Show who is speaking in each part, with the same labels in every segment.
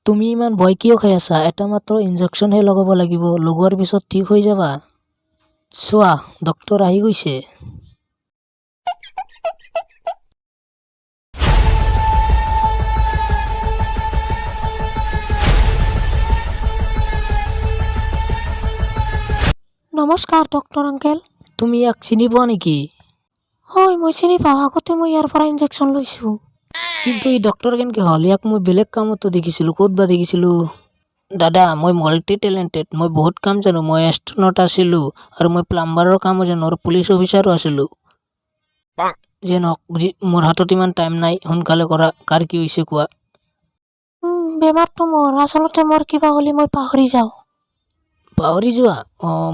Speaker 1: তুমি ইমান ভয় কিয় খাই আছা? এটা মাত্ৰ ইনজেকশ্যনহে লগাব লাগিব, লগোৱাৰ পিছত ঠিক হৈ যাবা। চোৱা, ডক্তৰ আহি গৈছে।
Speaker 2: নমস্কাৰ ডক্টৰ আংকেল।
Speaker 1: তুমি ইয়াক চিনি পোৱা নেকি?
Speaker 2: হয়, মই চিনি পাওঁ। আগতে মই ইয়াৰ পৰা ইনজেকশ্যন লৈছোঁ।
Speaker 1: কিন্তু ই ডক্তৰ কেনেকৈ হ'ল? ইয়াক মই বেলেগ কামতো দেখিছিলোঁ। ক'ত বা দেখিছিলোঁ? দাদা, মই মাল্টি টেলেণ্টেড। মই বহুত কাম জানো। মই এষ্ট্ৰনট আছিলোঁ আৰু মই প্লাম্বাৰৰ কামো জানো আৰু পুলিচ অফিচাৰো আছিলোঁ। যে নহওক, মোৰ হাতত ইমান টাইম নাই, সোনকালে কৰা। কাৰ কি হৈছে কোৱা?
Speaker 2: বেমাৰটো মোৰ। আচলতে মোৰ কিবা হ'লে মই পাহৰি যাওঁ।
Speaker 1: পাহৰি যোৱা?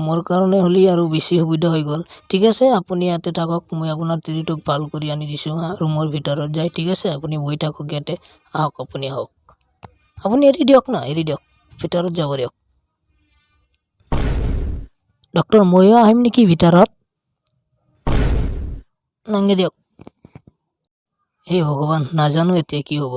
Speaker 1: মোৰ কাৰণে হ'লে আৰু বেছি সুবিধা হৈ গ'ল। ঠিক আছে, আপুনি ইয়াতে থাকক। মই আপোনাৰ তিৰিটোক ভাল কৰি আনি দিছোঁ ৰুমৰ ভিতৰত যায়। ঠিক আছে, আপুনি বহি থাকক ইয়াতে। আহক, আপুনি আহক। আপুনি এৰি দিয়ক না, এৰি দিয়ক। ভিতৰত যাব দিয়ক। ডক্টৰ, ময়ো আহিম নেকি ভিতৰত? নাংগে দিয়ক। হে ভগৱান, নাজানো এতিয়া কি হ'ব।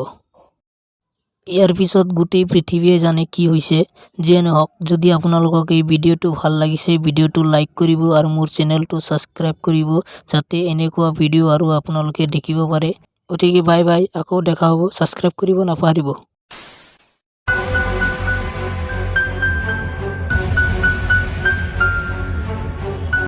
Speaker 1: ইয়াৰ পিছত গোটেই পৃথিৱীয়ে জানে কি হৈছে। যিয়ে নহওক, যদি আপোনালোকক এই ভিডিঅ'টো ভাল লাগিছে, ভিডিঅ'টো লাইক কৰিব আৰু মোৰ চেনেলটো ছাবস্ক্ৰাইব কৰিব, যাতে এনেকুৱা ভিডিঅ' আৰু আপোনালোকে দেখিব পাৰে। গতিকে বাই বাই, আকৌ দেখা হ'ব। ছাবস্ক্ৰাইব কৰিব নাপাহৰিব।